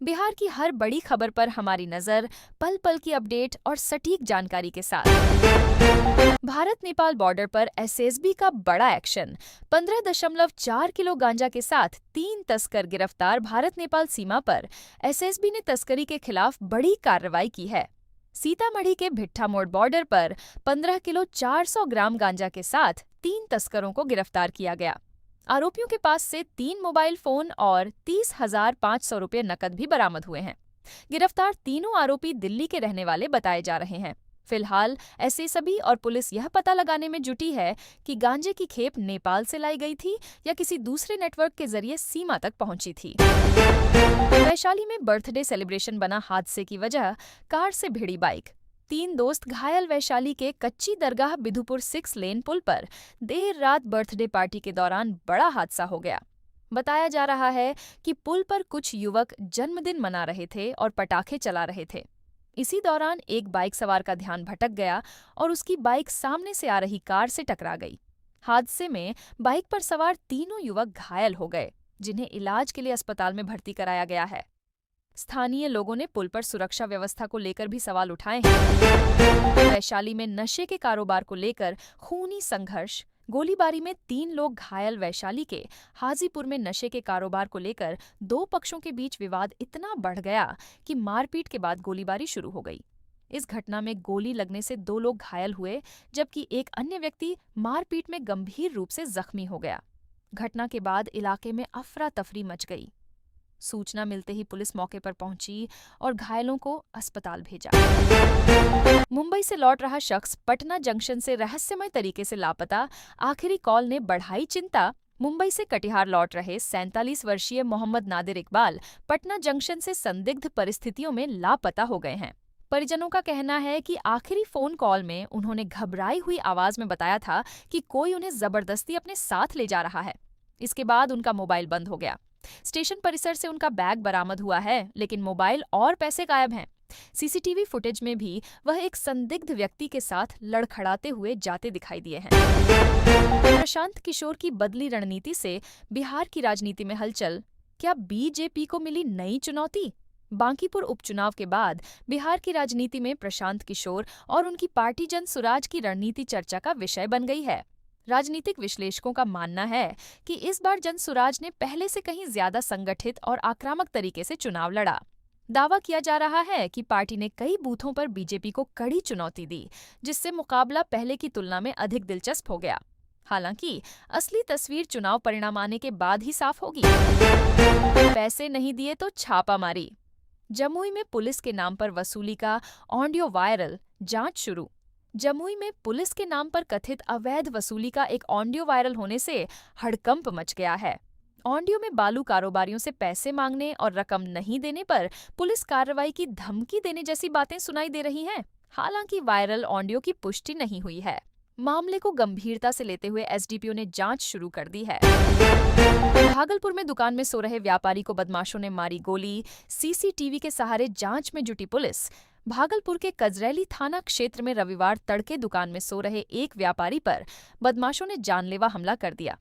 बिहार की हर बड़ी खबर पर हमारी नजर, पल पल की अपडेट और सटीक जानकारी के साथ। भारत नेपाल बॉर्डर पर एसएसबी का बड़ा एक्शन। 15.4 किलो गांजा के साथ 3 तस्कर गिरफ्तार। भारत नेपाल सीमा पर एसएसबी ने तस्करी के खिलाफ बड़ी कार्रवाई की है। सीतामढ़ी के भिट्ठा मोड़ बॉर्डर पर 15 किलो 400 ग्राम गांजा के साथ 3 तस्करों को गिरफ्तार किया गया। आरोपियों के पास से 3 मोबाइल फोन और 30,500 रुपये नकद भी बरामद हुए हैं। गिरफ्तार तीनों आरोपी दिल्ली के रहने वाले बताए जा रहे हैं। फिलहाल एसएसबी और पुलिस यह पता लगाने में जुटी है कि गांजे की खेप नेपाल से लाई गई थी या किसी दूसरे नेटवर्क के जरिए सीमा तक पहुंची थी। वैशाली में बर्थडे सेलिब्रेशन बना हादसे की वजह कार से भिड़ी बाइक। 3 दोस्त घायल। वैशाली के कच्ची दरगाह बिधुपुर 6 लेन पुल पर देर रात बर्थडे पार्टी के दौरान बड़ा हादसा हो गया। बताया जा रहा है कि पुल पर कुछ युवक जन्मदिन मना रहे थे और पटाखे चला रहे थे। इसी दौरान एक बाइक सवार का ध्यान भटक गया और उसकी बाइक सामने से आ रही कार से टकरा गई। हादसे में बाइक पर सवार तीनों युवक घायल हो गए, जिन्हें इलाज के लिए अस्पताल में भर्ती कराया गया है। स्थानीय लोगों ने पुल पर सुरक्षा व्यवस्था को लेकर भी सवाल उठाए हैं। वैशाली में नशे के कारोबार को लेकर खूनी संघर्ष। गोलीबारी में 3 लोग घायल। वैशाली के हाजीपुर में नशे के कारोबार को लेकर 2 पक्षों के बीच विवाद इतना बढ़ गया कि मारपीट के बाद गोलीबारी शुरू हो गई। इस घटना में गोली लगने से 2 लोग घायल हुए, जबकि एक अन्य व्यक्ति मारपीट में गंभीर रूप से जख्मी हो गया। घटना के बाद इलाके में अफरा तफरी मच गई। सूचना मिलते ही पुलिस मौके पर पहुंची और घायलों को अस्पताल भेजा। मुंबई से लौट रहा शख्स पटना जंक्शन से रहस्यमय तरीके से लापता। आखिरी कॉल ने बढ़ाई चिंता। मुंबई से कटिहार लौट रहे 47 वर्षीय मोहम्मद नादिर इकबाल पटना जंक्शन से संदिग्ध परिस्थितियों में लापता हो गए हैं। परिजनों का कहना है कि आखिरी फोन कॉल में उन्होंने घबराई हुई आवाज में बताया था कि कोई उन्हें जबरदस्ती अपने साथ ले जा रहा है। इसके बाद उनका मोबाइल बंद हो गया। स्टेशन परिसर से उनका बैग बरामद हुआ है, लेकिन मोबाइल और पैसे गायब हैं। सीसीटीवी फुटेज में भी वह एक संदिग्ध व्यक्ति के साथ लड़खड़ाते हुए जाते दिखाई दिए हैं। प्रशांत किशोर की बदली रणनीति से बिहार की राजनीति में हलचल। क्या बीजेपी को मिली नई चुनौती? बांकीपुर उपचुनाव के बाद बिहार की राजनीति में प्रशांत किशोर और उनकी पार्टी जन सुराज की रणनीति चर्चा का विषय बन गई है। राजनीतिक विश्लेषकों का मानना है कि इस बार जन सुराज ने पहले से कहीं ज्यादा संगठित और आक्रामक तरीके से चुनाव लड़ा। दावा किया जा रहा है कि पार्टी ने कई बूथों पर बीजेपी को कड़ी चुनौती दी, जिससे मुकाबला पहले की तुलना में अधिक दिलचस्प हो गया। हालांकि असली तस्वीर चुनाव परिणाम आने के बाद ही साफ होगी। पैसे नहीं दिए तो छापामारी। जमुई में पुलिस के नाम पर वसूली का ऑडियो वायरल, जांच शुरू। जमुई में पुलिस के नाम पर कथित अवैध वसूली का एक ऑडियो वायरल होने से हड़कंप मच गया है। ऑडियो में बालू कारोबारियों से पैसे मांगने और रकम नहीं देने पर पुलिस कार्रवाई की धमकी देने जैसी बातें सुनाई दे रही हैं। हालांकि वायरल ऑडियो की पुष्टि नहीं हुई है। मामले को गंभीरता से लेते हुए एसडीपीओ ने जांच शुरू कर दी है। भागलपुर में दुकान में सो रहे व्यापारी को बदमाशों ने मारी गोली। सीसीटीवी के सहारे जांच में जुटी पुलिस। भागलपुर के कजरैली थाना क्षेत्र में रविवार तड़के दुकान में सो रहे एक व्यापारी पर बदमाशों ने जानलेवा हमला कर दिया।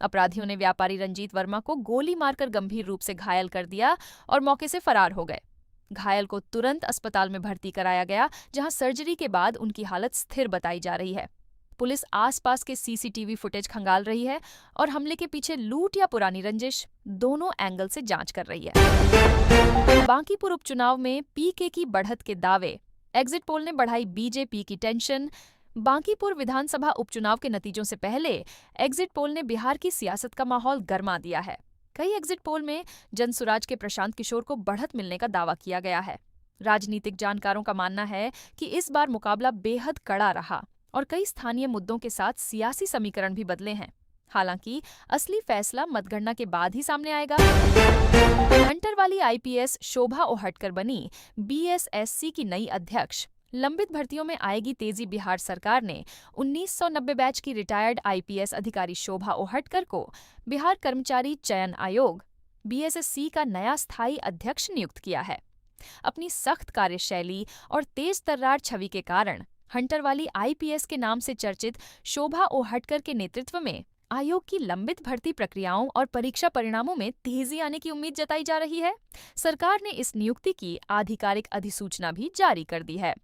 अपराधियों ने व्यापारी रंजीत वर्मा को गोली मारकर गंभीर रूप से घायल कर दिया और मौके से फरार हो गए। घायल को तुरंत अस्पताल में भर्ती कराया गया, जहां सर्जरी के बाद उनकी हालत स्थिर बताई जा रही है। पुलिस आसपास के सीसीटीवी फुटेज खंगाल रही है और हमले के पीछे लूट या पुरानी रंजिश, दोनों एंगल से जांच कर रही है। बांकीपुर उपचुनाव में पीके की बढ़त के दावे। एग्जिट पोल ने बढ़ाई बीजेपी की टेंशन। बांकीपुर विधानसभा उपचुनाव के नतीजों से पहले एग्जिट पोल ने बिहार की सियासत का माहौल गरमा दिया है। कई एग्जिट पोल में जनसुराज के प्रशांत किशोर को बढ़त मिलने का दावा किया गया है। राजनीतिक जानकारों का मानना है कि इस बार मुकाबला बेहद कड़ा रहा और कई स्थानीय मुद्दों के साथ सियासी समीकरण भी बदले हैं। हालांकि असली फैसला मतगणना के बाद ही सामने आएगा। हंटर वाली आईपीएस शोभा ओहटकर बनी बीएसएससी की नई अध्यक्ष। लंबित भर्तियों में आएगी तेजी। बिहार सरकार ने 1990 बैच की रिटायर्ड आईपीएस अधिकारी शोभा ओहटकर को बिहार कर्मचारी चयन आयोग बीएसएससी का नया स्थायी अध्यक्ष नियुक्त किया है। अपनी सख्त कार्यशैली और तेज तर्रार छवि के कारण हंटर वाली आईपीएस के नाम से चर्चित शोभा ओहटकर के नेतृत्व में आयोग की लंबित भर्ती प्रक्रियाओं और परीक्षा परिणामों में तेजी आने की उम्मीद जताई जा रही है। सरकार ने इस नियुक्ति की आधिकारिक अधिसूचना भी जारी कर दी है।